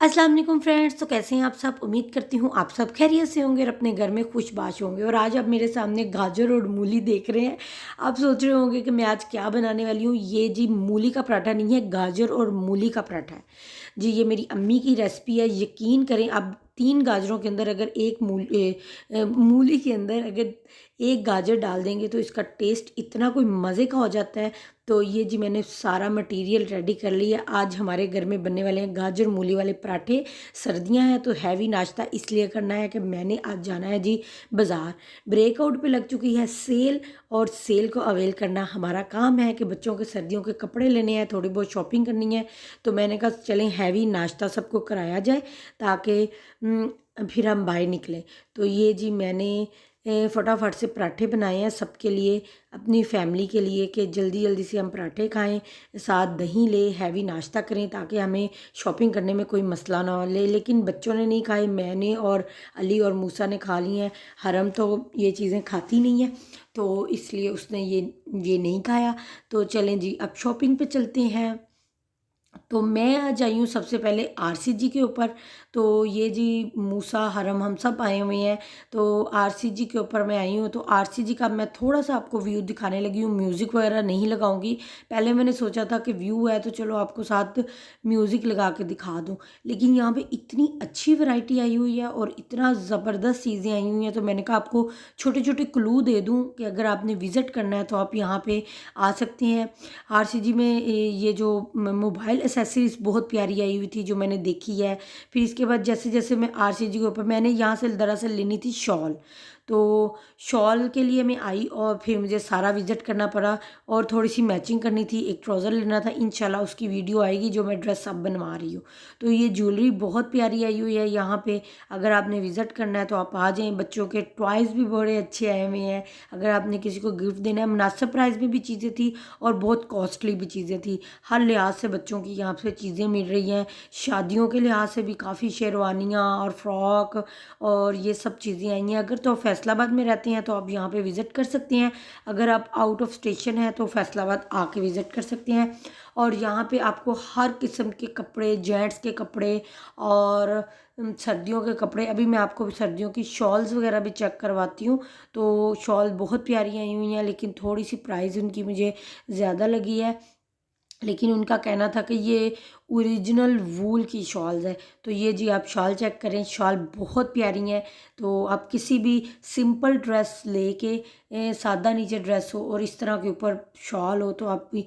अस्सलाम वालेकुम फ्रेंड्स। तो कैसे हैं आप सब? उम्मीद करती हूँ आप सब खैरियत से होंगे और अपने घर में खुशबाश होंगे। और आज आप मेरे सामने गाजर और मूली देख रहे हैं। आप सोच रहे होंगे कि मैं आज क्या बनाने वाली हूँ। ये जी मूली का पराठा नहीं है, गाजर और मूली का पराठा है जी। ये मेरी अम्मी की रेसिपी है। यकीन करें, आप 3 गाजरों के अंदर अगर मूली के अंदर अगर एक गाजर डाल देंगे तो इसका टेस्ट इतना कोई मज़े का हो जाता है। तो ये जी मैंने सारा मटेरियल रेडी कर लिया। आज हमारे घर में बनने वाले हैं गाजर मूली वाले पराठे। सर्दियां हैं तो हैवी नाश्ता इसलिए करना है कि मैंने आज जाना है जी बाज़ार। ब्रेकआउट पे लग चुकी है सेल, और सेल को अवेल करना हमारा काम है कि बच्चों के सर्दियों के कपड़े लेने हैं, थोड़ी बहुत शॉपिंग करनी है। तो मैंने कहा चलें हैवी नाश्ता सबको कराया जाए ताकि फिर हम बाहर निकलें। तो ये जी मैंने फटाफट से पराठे बनाए हैं सबके लिए, अपनी फैमिली के लिए, कि जल्दी जल्दी से हम पराठे खाएं, साथ दही ले, हैवी नाश्ता करें ताकि हमें शॉपिंग करने में कोई मसला ना हो। लेकिन बच्चों ने नहीं खाए, मैंने और अली और मूसा ने खा लिए हैं। हरम तो ये चीज़ें खाती नहीं है, तो इसलिए उसने ये नहीं खाया। तो चलें जी अब शॉपिंग पे चलते हैं। तो मैं आज आई हूँ सबसे पहले आरसीजी के ऊपर। तो ये जी मूसा, हरम, हम सब आए हुए हैं। तो आरसीजी के ऊपर मैं आई हूँ। तो आरसीजी का मैं थोड़ा सा आपको व्यू दिखाने लगी हूँ। म्यूज़िक वगैरह नहीं लगाऊंगी। पहले मैंने सोचा था कि व्यू है तो चलो आपको साथ म्यूज़िक लगा के दिखा दूँ, लेकिन यहाँ पे इतनी अच्छी वैरायटी आई हुई है और इतना ज़बरदस्त चीज़ें आई हुई हैं। तो मैंने कहा आपको छोटे छोटे क्लू दे दूँ कि अगर आपने विज़िट करना है तो आप यहाँ पे आ सकते हैं। आरसीजी में ये जो मोबाइल एसेसरीज बहुत प्यारी आई हुई थी जो मैंने देखी है। फिर इसके बाद जैसे जैसे मैं आरसीजी के ऊपर, मैंने यहाँ से दरअसल लेनी थी शॉल। तो शॉल के लिए मैं आई और फिर मुझे सारा विजिट करना पड़ा, और थोड़ी सी मैचिंग करनी थी, एक ट्राउज़र लेना था। इंशाल्लाह उसकी वीडियो आएगी जो मैं ड्रेस अब बनवा रही हूँ। तो ये ज्वेलरी बहुत प्यारी आई हुई है यहाँ पे। अगर आपने विज़िट करना है तो आप आ जाएँ। बच्चों के टॉयज़ भी बड़े अच्छे आए हुए हैं। अगर आपने किसी को गिफ्ट देना है, मुनासिब प्राइस में भी चीज़ें थी और बहुत कॉस्टली भी चीज़ें थी। हर लिहाज से बच्चों की यहाँ से चीज़ें मिल रही हैं। शादियों के लिहाज से भी काफ़ी शेरवानियाँ और फ्रॉक और ये सब चीज़ें आई हैं। अगर तो फैसलाबाद में रहते हैं तो आप यहाँ पे विज़िट कर सकते हैं। अगर आप आउट ऑफ स्टेशन हैं तो फैसलाबाद आके विज़िट कर सकते हैं। और यहाँ पे आपको हर किस्म के कपड़े, जेंट्स के कपड़े और सर्दियों के कपड़े। अभी मैं आपको सर्दियों की शॉल्स वगैरह भी चेक करवाती हूँ। तो शॉल बहुत प्यारी आई हुई हैं, लेकिन थोड़ी सी प्राइस उनकी मुझे ज़्यादा लगी है। लेकिन उनका कहना था कि ये ओरिजिनल वूल की शॉल्स है। तो ये जी आप शॉल चेक करें, शॉल बहुत प्यारी हैं। तो आप किसी भी सिंपल ड्रेस लेके, सादा नीचे ड्रेस हो और इस तरह के ऊपर शॉल हो तो आप भी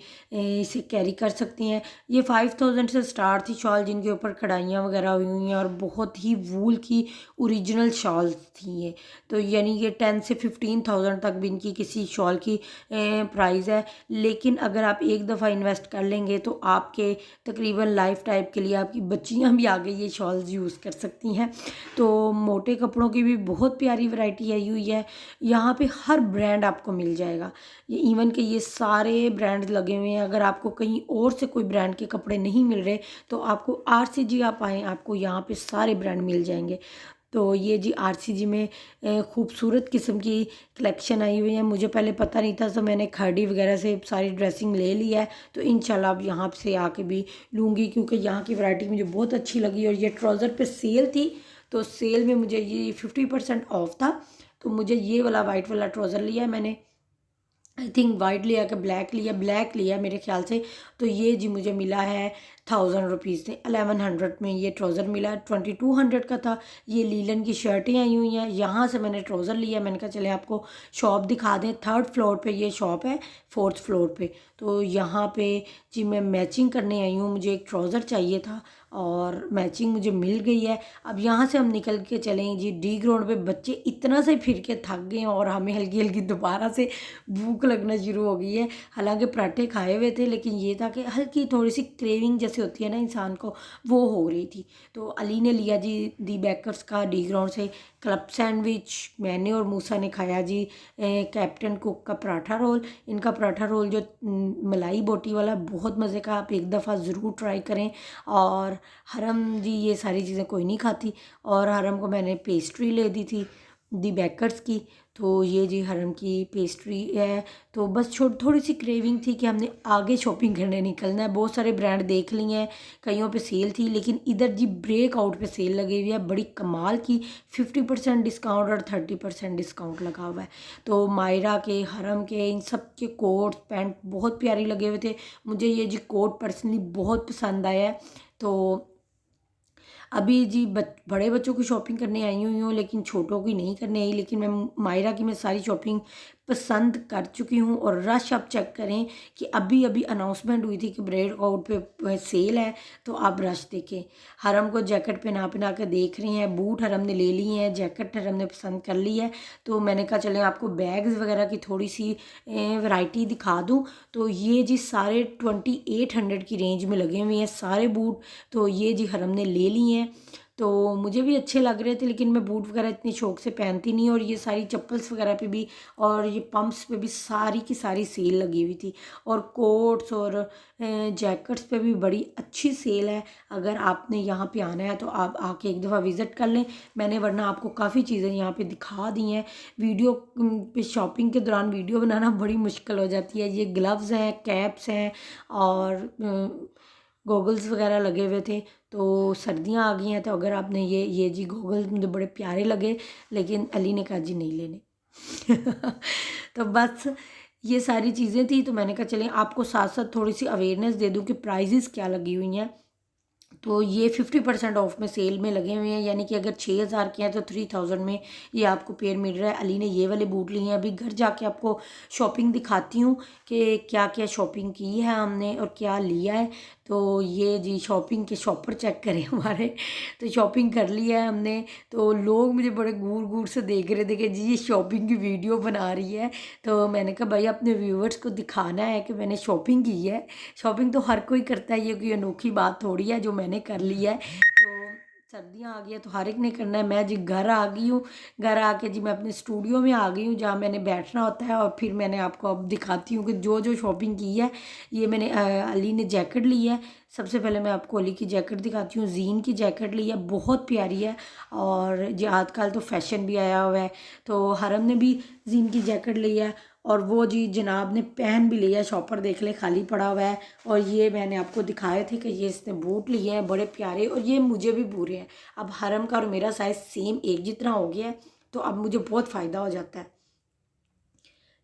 इसे कैरी कर सकती हैं। ये 5000 से स्टार्ट थी शॉल जिनके ऊपर कढ़ाइयाँ वगैरह हुई हुई हैं, और बहुत ही वूल की ओरिजिनल शॉल्स थी ये। तो यानी ये 10 से 15,000 तक भी इनकी किसी शॉल की प्राइस है। लेकिन अगर आप एक दफ़ा इन्वेस्ट कर लेंगे तो आपके तकरीबन लाइफ टाइप के लिए आपकी बच्चियां भी आगे ये शॉल्स यूज़ कर सकती हैं। तो मोटे कपड़ों की भी बहुत प्यारी वैरायटी आई हुई है। यहाँ पे हर ब्रांड आपको मिल जाएगा। ये इवन के ये सारे ब्रांड लगे हुए हैं। अगर आपको कहीं और से कोई ब्रांड के कपड़े नहीं मिल रहे तो आपको आरसीजी आप आएँ, आपको यहाँ पे सारे ब्रांड मिल जाएंगे। तो ये जी आरसीजी में खूबसूरत किस्म की कलेक्शन आई हुई है। मुझे पहले पता नहीं था तो मैंने खर्डी वगैरह से सारी ड्रेसिंग ले ली है। तो इंशाल्लाह अब यहाँ से आके भी लूँगी क्योंकि यहाँ की वैरायटी मुझे बहुत अच्छी लगी। और ये ट्राउज़र पे सेल थी, तो सेल में मुझे ये 50% ऑफ था। तो मुझे ये वाला वाइट वाला ट्राउज़र लिया मैंने। आई थिंक वाइट लिया कि ब्लैक लिया मेरे ख्याल से। तो ये जी मुझे मिला है 1000 रुपीज़ से, 1100 में ये ट्राउज़र मिला। 2200 का था। ये लीलन की शर्टें आई हुई हैं। यहाँ से मैंने ट्राउज़र लिया। मैंने कहा चले आपको शॉप दिखा दें। 3rd फ्लोर पे ये शॉप है, 4th फ्लोर पे। तो यहाँ पे जी मैं मैचिंग करने आई हूँ। मुझे एक ट्राउज़र चाहिए था और मैचिंग मुझे मिल गई है। अब यहाँ से हम निकल के चलें जी डी ग्राउंड पे। बच्चे इतना से फिर के थक गए हैं और हमें हल्की हल्की दोबारा से भूख लगना शुरू हो गई है। हालांकि पराठे खाए हुए थे, लेकिन ये था कि हल्की थोड़ी सी क्रेविंग जैसे होती है ना इंसान को, वो हो रही थी। तो अली ने लिया जी दी बेकर्स का डी ग्राउंड से क्लब सैंडविच। मैंने और मूसा ने खाया जी कैप्टन कुक का पराठा रोल। इनका पराठा रोल जो मलाई बोटी वाला, बहुत मज़े का, आप एक दफ़ा ज़रूर ट्राई करें। और हरम जी ये सारी चीज़ें कोई नहीं खाती, और हरम को मैंने पेस्ट्री ले दी थी दी बेकर्स की। तो ये जी हरम की पेस्ट्री है। तो बस थोड़ी सी क्रेविंग थी कि हमने आगे शॉपिंग करने निकलना है। बहुत सारे ब्रांड देख लिए हैं, कईयों पे सेल थी, लेकिन इधर जी ब्रेकआउट पे सेल लगी हुई है बड़ी कमाल की। 50% डिस्काउंट और 30% डिस्काउंट लगा हुआ है। तो मायरा के, हरम के, इन सब के कोट पैंट बहुत प्यारे लगे हुए थे। मुझे ये जी कोट पर्सनली बहुत पसंद आया है। तो अभी जी बड़े बच्चों की शॉपिंग करने आई हुई हूँ, लेकिन छोटों की नहीं करने आई। लेकिन मैं मायरा की मैं सारी शॉपिंग पसंद कर चुकी हूँ। और रश आप चेक करें कि अभी अभी अनाउंसमेंट हुई थी कि ब्रेकआउट पे सेल है, तो आप रश देखें। हरम को जैकेट पहना पहना के देख रहे हैं, बूट हरम ने ले लिए हैं, जैकेट हरम ने पसंद कर ली है। तो मैंने कहा चले आपको बैग्स वगैरह की थोड़ी सी वैरायटी दिखा दूँ। तो ये जी सारे 2800 की रेंज में लगे हुए हैं सारे बूट। तो ये जी हरम ने ले लिए हैं। तो मुझे भी अच्छे लग रहे थे, लेकिन मैं बूट वगैरह इतनी शौक से पहनती नहीं। और ये सारी चप्पल्स वगैरह पे भी और ये पम्प्स पे भी सारी की सारी सेल लगी हुई थी। और कोट्स और जैकेट्स पे भी बड़ी अच्छी सेल है। अगर आपने यहाँ पे आना है तो आप आके एक दफ़ा विज़िट कर लें। मैंने वरना आपको काफ़ी चीज़ें यहाँ पे दिखा दी हैं। वीडियो पे शॉपिंग के दौरान वीडियो बनाना बड़ी मुश्किल हो जाती है। ये ग्लव्स हैं, कैप्स हैं और गॉगल्स वगैरह लगे हुए थे। तो सर्दियाँ आ गई हैं, तो अगर आपने ये जी गॉगल्स मुझे बड़े प्यारे लगे, लेकिन अली ने कहा जी नहीं लेने। तो बस ये सारी चीज़ें थी। तो मैंने कहा चलें आपको साथ साथ थोड़ी सी अवेयरनेस दे दूँ कि प्राइजेस क्या लगी हुई हैं। तो ये 50% ऑफ में सेल में लगे हुए हैं, यानी कि अगर 6000 के हैं तो 3000 में ये आपको पेयर मिल रहा है। अली ने ये वाले बूट लिए हैं। अभी घर जाके आपको शॉपिंग दिखाती हूँ कि क्या क्या शॉपिंग की है हमने और क्या लिया है। तो ये जी शॉपिंग के शॉपर चेक करें हमारे। तो शॉपिंग कर लिया है हमने। तो लोग मुझे बड़े घूर घूर से देख रहे थे कि जी ये शॉपिंग की वीडियो बना रही है। तो मैंने कहा भाई अपने व्यूवर्स को दिखाना है कि मैंने शॉपिंग की है। शॉपिंग तो हर कोई करता है, ये कोई अनोखी बात थोड़ी है जो मैंने कर ली है। तो सर्दियाँ आ गई है तो हर एक ने करना है। मैं जी घर आ गई हूँ। घर आके जी मैं अपने स्टूडियो में आ गई हूँ जहाँ मैंने बैठना होता है। और फिर मैंने आपको अब दिखाती हूँ कि जो जो शॉपिंग की है। ये मैंने अली ने जैकेट ली है। सबसे पहले मैं आपको अली की जैकेट दिखाती हूँ। जीन की जैकेट ली है, बहुत प्यारी है। और जी आजकल तो फैशन भी आया हुआ है। तो हरम ने भी जीन की जैकेट ली है। और वो जी जनाब ने पहन भी लिया है, शॉपर देख ले खाली पड़ा हुआ है। और ये मैंने आपको दिखाए थे कि ये इसने बूट लिए हैं बड़े प्यारे, और ये मुझे भी पूरे हैं। अब हरम का और मेरा साइज़ सेम एक जितना हो गया है, तो अब मुझे बहुत फ़ायदा हो जाता है।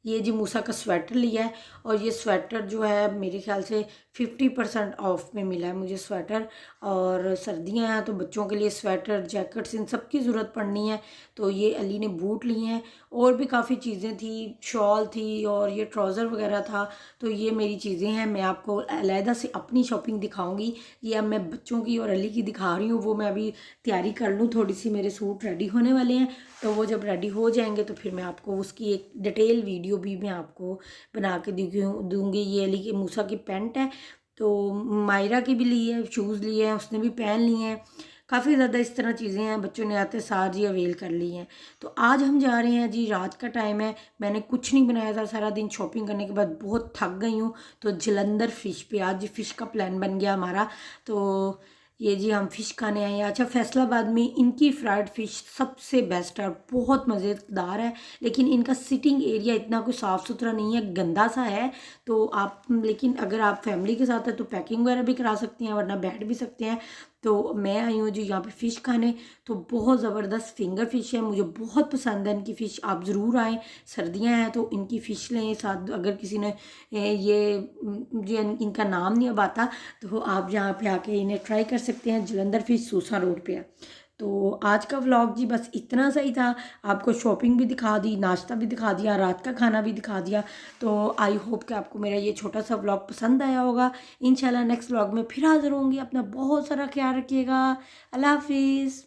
ये जी मूसा का स्वेटर लिया है। और ये स्वेटर जो है मेरे ख्याल से 50% ऑफ में मिला है मुझे स्वेटर। और सर्दियां हैं तो बच्चों के लिए स्वेटर, जैकेट्स, इन सब की ज़रूरत पड़नी है। तो ये अली ने बूट लिए हैं। और भी काफ़ी चीज़ें थी, शॉल थी और ये ट्राउज़र वगैरह था। तो ये मेरी चीज़ें हैं, मैं आपको अलहदा से अपनी शॉपिंग दिखाऊंगी। ये अब मैं बच्चों की और अली की दिखा रही हूँ। वो मैं अभी तैयारी कर लूँ थोड़ी सी, मेरे सूट रेडी होने वाले हैं। तो वो जब रेडी हो जाएंगे तो फिर मैं आपको उसकी एक डिटेल वीडियो भी मैं आपको बना के दूँगी। ये अली के मूसा की पैंट है। तो मायरा की भी ली है, शूज़ लिए हैं, उसने भी पहन लिए हैं। काफ़ी ज़्यादा इस तरह चीज़ें हैं, बच्चों ने आते सार जी अवेल कर ली हैं। तो आज हम जा रहे हैं जी, रात का टाइम है। मैंने कुछ नहीं बनाया था, सारा दिन शॉपिंग करने के बाद बहुत थक गई हूँ। तो जलंधर फ़िश पे आज फ़िश का प्लान बन गया हमारा। तो ये जी हम फ़िश खाने आए हैं। अच्छा, फैसलाबाद में इनकी फ्राइड फ़िश सबसे बेस्ट है, बहुत मज़ेदार है। लेकिन इनका सिटिंग एरिया इतना कोई साफ़ सुथरा नहीं है, गंदा सा है। तो आप, लेकिन अगर आप फैमिली के साथ है तो पैकिंग वगैरह भी करा सकते हैं, वरना बैठ भी सकते हैं। तो मैं आई हूँ जी यहाँ पे फ़िश खाने। तो बहुत ज़बरदस्त फिंगर फ़िश है, मुझे बहुत पसंद है इनकी फ़िश। आप ज़रूर आएँ, सर्दियाँ हैं तो इनकी फ़िश लें साथ। अगर किसी ने मुझे इनका नाम नहीं अब आता, तो आप यहाँ पे आके इन्हें ट्राई कर सकते हैं। जलंधर फ़िश सूसा रोड पे है। तो आज का व्लॉग जी बस इतना सा ही था। आपको शॉपिंग भी दिखा दी, नाश्ता भी दिखा दिया, रात का खाना भी दिखा दिया। तो आई होप कि आपको मेरा ये छोटा सा व्लॉग पसंद आया होगा। इंशाल्लाह नेक्स्ट व्लॉग में फिर हाज़िर होंगी। अपना बहुत सारा ख्याल रखिएगा। अल्लाह हाफिज़।